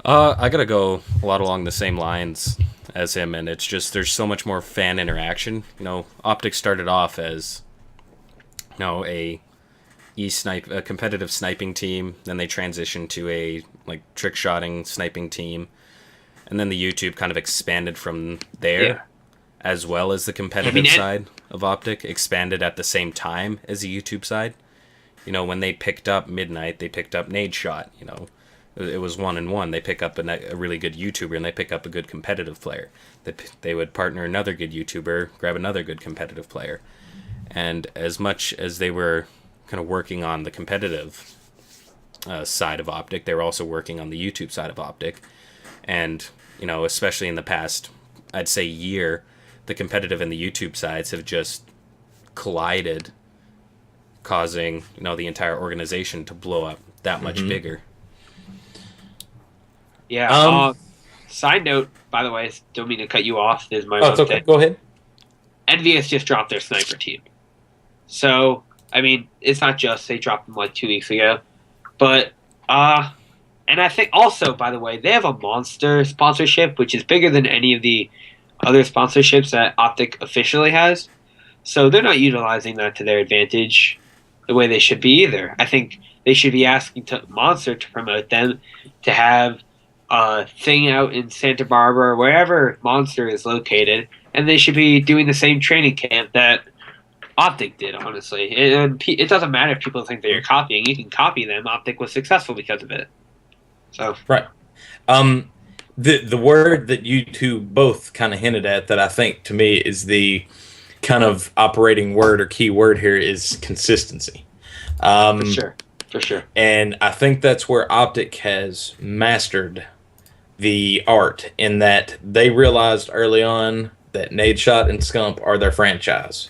B: I gotta go a lot along the same lines. as him, and it's just there's so much more fan interaction. You know, Optic started off as a competitive sniping team, then they transitioned to a like trick shotting sniping team, and then the YouTube kind of expanded from there.
A: Yeah.
B: As well as the competitive side of Optic expanded at the same time as the YouTube side. You know, when they picked up Midnight, they picked up Nade Shot. You know, it was 1-1. They pick up a really good YouTuber, and they pick up a good competitive player. They would partner another good YouTuber, grab another good competitive player. And as much as they were kind of working on the competitive side of Optic, they were also working on the YouTube side of Optic. And, you know, especially in the past, I'd say year, the competitive and the YouTube sides have just collided, causing, you know, the entire organization to blow up that much bigger.
A: Yeah. Side note, by the way, don't mean to cut you off. There's my
C: it's okay. Go ahead.
A: Envious just dropped their sniper team. So, I mean, it's not just they dropped them like 2 weeks ago, but and I think also, by the way, they have a monster sponsorship, which is bigger than any of the other sponsorships that Optic officially has. So they're not utilizing that to their advantage the way they should be either. I think they should be asking Monster to promote them, to have a thing out in Santa Barbara, wherever Monster is located, and they should be doing the same training camp that Optic did, honestly. And it doesn't matter if people think that you're copying. You can copy them. Optic was successful because of it. So
C: right. The word that you two both kind of hinted at that I think to me is the kind of operating word or key word here is consistency.
A: For sure.
C: And I think that's where Optic has mastered the art, in that they realized early on that Nadeshot and Scump are their franchise.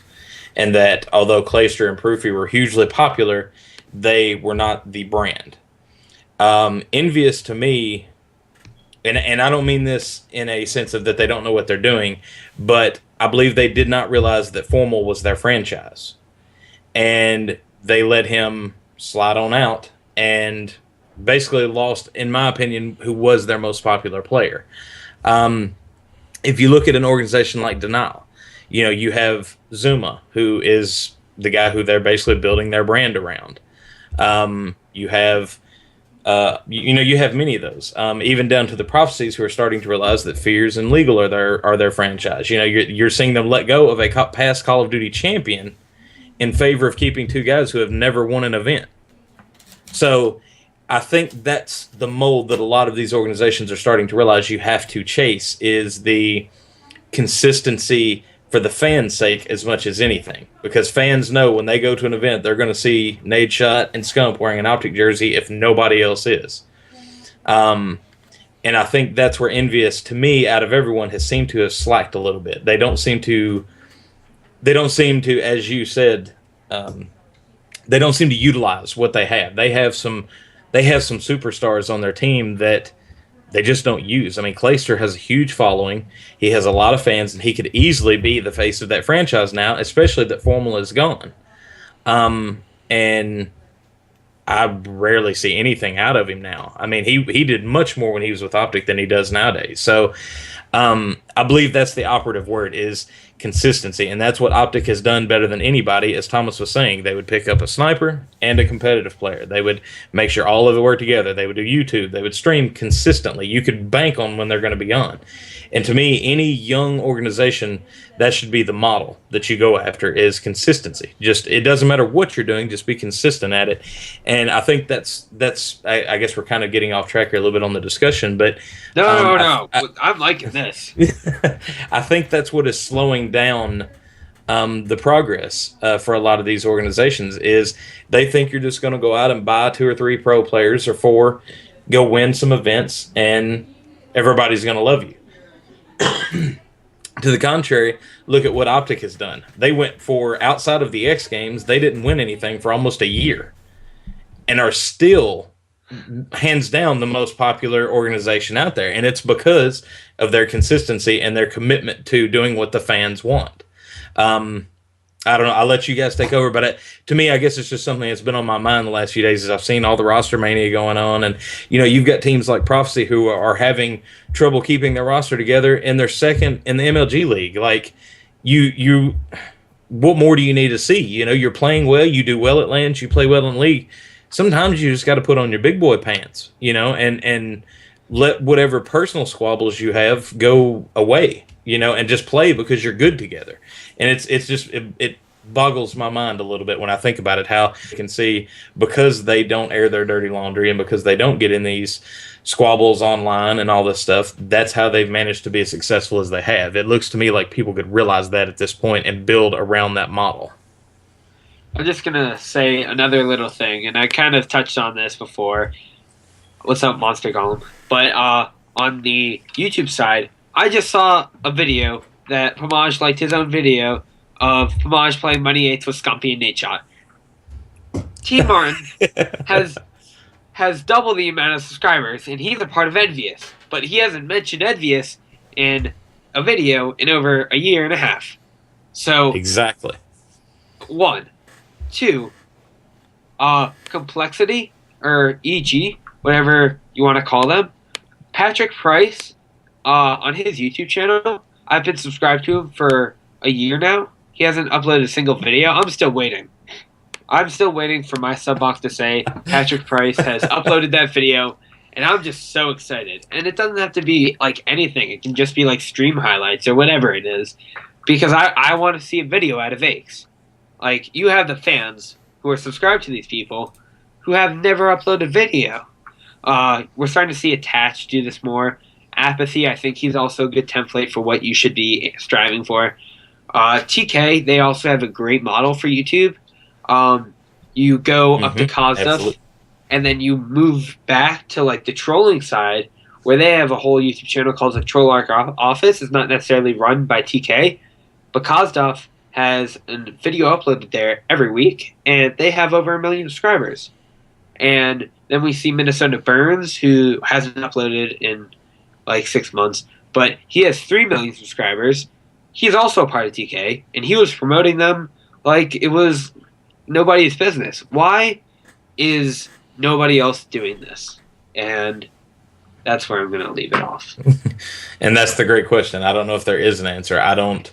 C: And that although Clayster and Proofy were hugely popular, they were not the brand. Envious to me, and I don't mean this in a sense of that they don't know what they're doing, but I believe they did not realize that Formal was their franchise. And they let him slide on out and basically lost, in my opinion, who was their most popular player. If you look at an organization like Denial, you know, you have Zuma, who is the guy who they're basically building their brand around. You have you have many of those, even down to the Prophecies, who are starting to realize that Fears and Legal are their franchise. You know, you're seeing them let go of a past Call of Duty champion in favor of keeping two guys who have never won an event. So I think that's the mold that a lot of these organizations are starting to realize you have to chase, is the consistency for the fans' sake as much as anything. Because fans know when they go to an event, they're going to see Nadeshot and Scump wearing an Optic jersey if nobody else is. And I think that's where Envious, to me, out of everyone, has seemed to have slacked a little bit. They don't seem to, as you said, they don't seem to utilize what they have. They have some superstars on their team that they just don't use. I mean, Clayster has a huge following. He has a lot of fans, and he could easily be the face of that franchise now, especially that Formal is gone. And I rarely see anything out of him now. I mean, he did much more when he was with Optic than he does nowadays. So I believe that's the operative word, is consistency. And that's what Optic has done better than anybody. As Thomas was saying, they would pick up a sniper and a competitive player. They would make sure all of it worked together. They would do YouTube. They would stream consistently. You could bank on when they're going to be on. And to me, any young organization, that should be the model that you go after, is consistency. Just, it doesn't matter what you're doing, just be consistent at it. And I think that's I guess we're kind of getting off track here a little bit on the discussion, but
A: no. I'm liking this.
C: I think that's what is slowing down the progress for a lot of these organizations, is they think you're just going to go out and buy 2 or 3 pro players or 4, go win some events, and everybody's going to love you. To the contrary, look at what Optic has done. They went for, outside of the X Games, they didn't win anything for almost a year, and are still, hands down, the most popular organization out there. And it's because of their consistency and their commitment to doing what the fans want. I don't know. I'll let you guys take over, but to me, I guess it's just something that's been on my mind the last few days as I've seen all the roster mania going on, and you've got teams like Prophecy who are having trouble keeping their roster together, and they're second in the MLG league. Like, what more do you need to see? You're playing well, you do well at lands, you play well in league. Sometimes you just got to put on your big boy pants, and let whatever personal squabbles you have go away, and just play because you're good together. And it boggles my mind a little bit when I think about it, how you can see, because they don't air their dirty laundry and because they don't get in these squabbles online and all this stuff, that's how they've managed to be as successful as they have. It looks to me like people could realize that at this point and build around that model.
A: I'm just going to say another little thing, and I kind of touched on this before. What's up, Monster Golem? But on the YouTube side, I just saw a video that Pomage liked his own video of Pomage playing Money 8s with Scumpy and Nate Shot. Team Martin has double the amount of subscribers, and he's a part of Envious. But he hasn't mentioned Envious in a video in over a year and a half. So
C: exactly.
A: 1. 2. Complexity, or EG, whatever you want to call them. Patrick Price, on his YouTube channel, I've been subscribed to him for a year now. He hasn't uploaded a single video. I'm still waiting. I'm still waiting for my sub box to say Patrick Price has uploaded that video, and I'm just so excited. And it doesn't have to be like anything. It can just be like stream highlights or whatever it is, because I want to see a video out of Aches. Like, you have the fans who are subscribed to these people who have never uploaded video. We're starting to see Attached do this more. Apathy, I think he's also a good template for what you should be striving for. TK, they also have a great model for YouTube. You go up to Kazda, and then you move back to like the trolling side, where they have a whole YouTube channel called the Troll Arc Office. It's not necessarily run by TK, but Kazdov has a video uploaded there every week, and they have over 1 million subscribers. And then we see Minnesota Burns, who hasn't uploaded in like 6 months, but he has 3 million subscribers. He's also a part of TK, and he was promoting them like it was nobody's business. Why is nobody else doing this? And that's where I'm going to leave it off.
C: And that's the great question. I don't know if there is an answer. I don't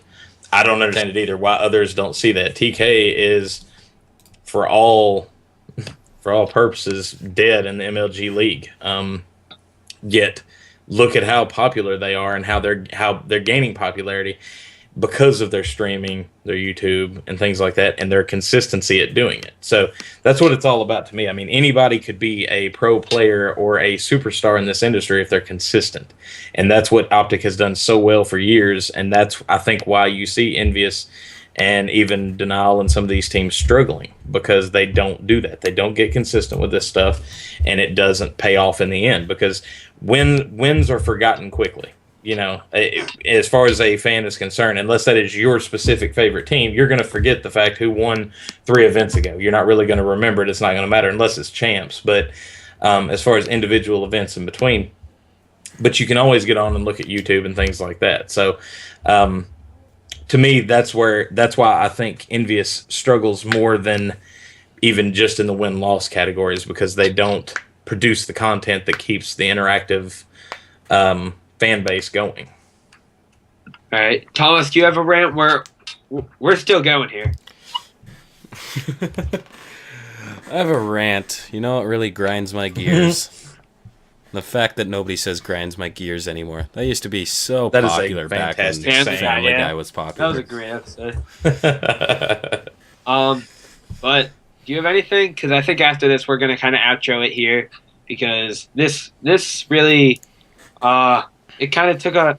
C: understand it either, why others don't see that. TK is, for all purposes, dead in the MLG league. Yet look at how popular they are and how they're gaining popularity because of their streaming, their YouTube, and things like that, and their consistency at doing it. So that's what it's all about to me. I mean, anybody could be a pro player or a superstar in this industry if they're consistent. And that's what Optic has done so well for years, and that's, I think, why you see Envious and even Denial and some of these teams struggling, because they don't do that. They don't get consistent with this stuff, and it doesn't pay off in the end, because wins are forgotten quickly. As far as a fan is concerned, unless that is your specific favorite team, you're going to forget the fact who won 3 events ago. You're not really going to remember it. It's not going to matter unless it's champs. But as far as individual events in between, but you can always get on and look at YouTube and things like that. So to me, that's why I think Envious struggles more than even just in the win-loss categories, because they don't produce the content that keeps the interactive fan base going.
A: All right, Thomas, do you have a rant? We're still going here.
B: I have a rant. You know what really grinds my gears? The fact that nobody says grinds my gears ananymore. That used to be so
C: that
B: popular back when Family Guy was popular.
A: That was a great episode. But do you have anything? Because I think after this we're going to kind of outro it here, because this really it kind of took a...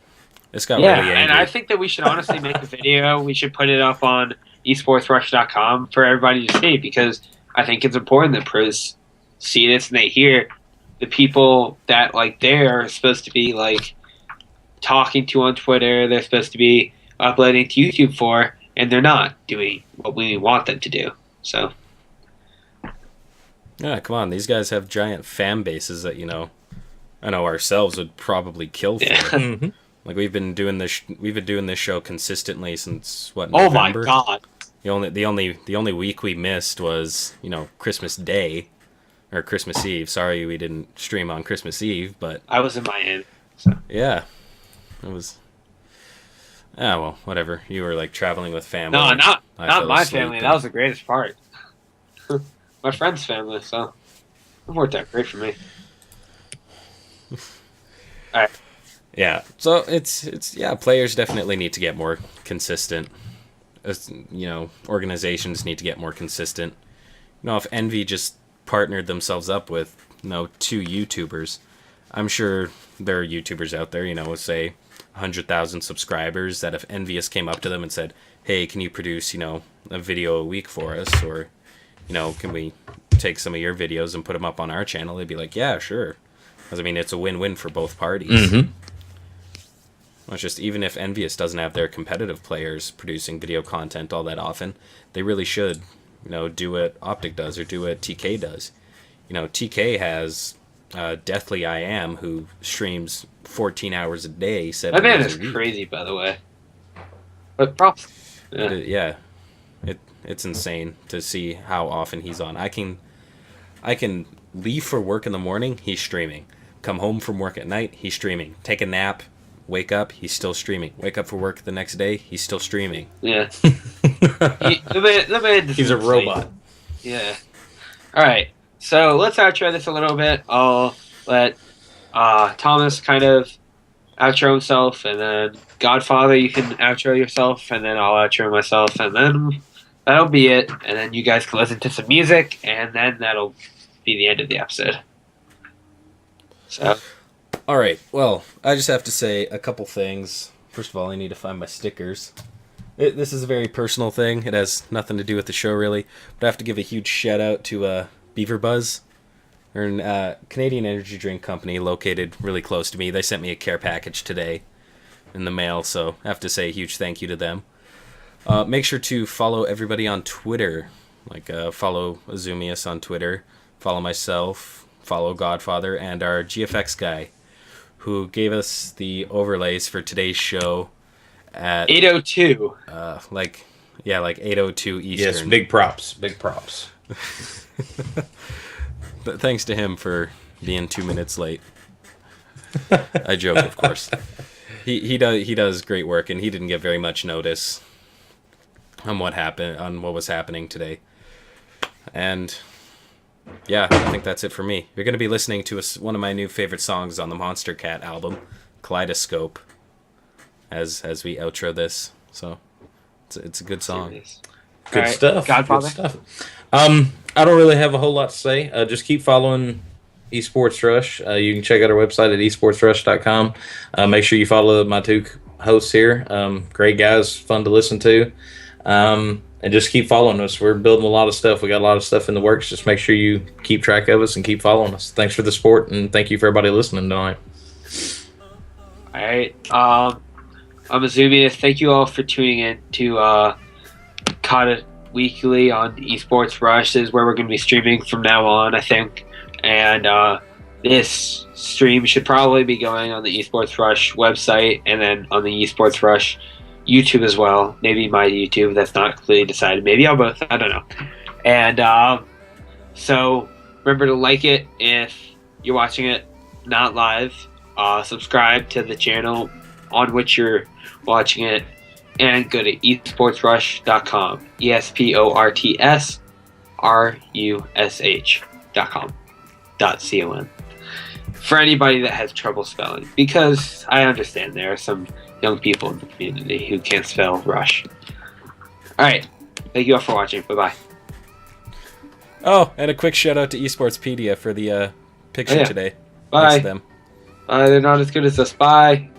B: This got really angry.
A: And I think that we should honestly make a video. We should put it up on eSportsRush.com for everybody to see, because I think it's important that pros see this and they hear the people that they're supposed to be talking to on Twitter, they're supposed to be uploading to YouTube for, and they're not doing what we want them to do. So
B: yeah, come on, these guys have giant fan bases that I know ourselves would probably kill for.
A: Yeah.
B: We've been doing this show consistently since what?
A: Oh
B: November?
A: my god!
B: The only week we missed was, Christmas Day or Christmas Eve. Sorry we didn't stream on Christmas Eve, but
A: I was in Miami. So.
B: yeah, it was. Ah, well, whatever. You were like traveling with family.
A: No, not my
B: asleep
A: family. That was the greatest part. My friend's family, so it worked out great for me. All right.
B: Yeah, so it's players definitely need to get more consistent. Organizations need to get more consistent. If Envy just partnered themselves up with, 2 YouTubers, I'm sure there are YouTubers out there, with say 100,000 subscribers, that if Envious came up to them and said, "Hey, can you produce, a video a week for us, or, can we take some of your videos and put them up on our channel?" They'd be like, "Yeah, sure." Because it's a win-win for both parties.
C: Mm-hmm.
B: It's just, even if Envious doesn't have their competitive players producing video content all that often, they really should, do what Optic does or do what TK does. TK has Deathly I Am, who streams 14 hours a day, 7
A: That man
B: days
A: is
B: a week.
A: crazy, by the way. But props. Yeah.
B: It's insane to see how often he's on. I can leave for work in the morning, he's streaming. Come home from work at night, he's streaming. Take a nap, wake up, he's still streaming. Wake up for work the next day, he's still streaming.
A: Yeah. The man
C: He's a robot.
A: Yeah. All right. So let's outro this a little bit. I'll let Thomas kind of outro himself, and then Godfather, you can outro yourself, and then I'll outro myself, and then that'll be it. And then you guys can listen to some music, and then that'll be the end of the episode. So.
B: All right. Well, I just have to say a couple things. First of all, I need to find my stickers. This is a very personal thing. It has nothing to do with the show, really. But I have to give a huge shout out to Beaver Buzz. They're a Canadian energy drink company located really close to me. They sent me a care package today in the mail, so I have to say a huge thank you to them. Make sure to follow everybody on Twitter. Follow Azumeus on Twitter. Follow myself. Follow Godfather and our GFX guy, who gave us the overlays for today's show at
A: 8:02.
B: like 8:02 Eastern.
C: Yes, big props.
B: But thanks to him for being 2 minutes late. I joke, of course. He does great work, and he didn't get very much notice on what was happening today. And yeah, I think that's it for me. You're going to be listening to one of my new favorite songs on the Monster Cat album, Kaleidoscope, as we outro this. So it's a good song.
C: Good stuff.
A: Godfather.
C: Good stuff. I don't really have a whole lot to say. Just keep following eSportsRush. You can check out our website at eSportsRush.com. Make sure you follow my 2 hosts here. Great guys, fun to listen to. And just keep following us. We're building a lot of stuff. We got a lot of stuff in the works. Just make sure you keep track of us and keep following us. Thanks for the support, and thank you for everybody listening tonight.
A: All right. I'm Azumeus. Thank you all for tuning in to CoD Weekly on eSportsRush. This is where we're going to be streaming from now on, I think. And this stream should probably be going on the eSportsRush website and then on the eSportsRush YouTube as well. Maybe my YouTube. That's not completely decided. Maybe I'll both. I don't know. And so remember to like it if you're watching it not live. Subscribe to the channel on which you're watching it, and go to eSportsRush.com. eSportsRush.com. For anybody that has trouble spelling, because I understand there are some young people in the community who can't spell Rush. Alright, thank you all for watching. Bye-bye.
B: Oh, and a quick shout out to eSportspedia for the picture today.
A: Bye.
B: Thanks to them.
A: They're not as good as us. Bye.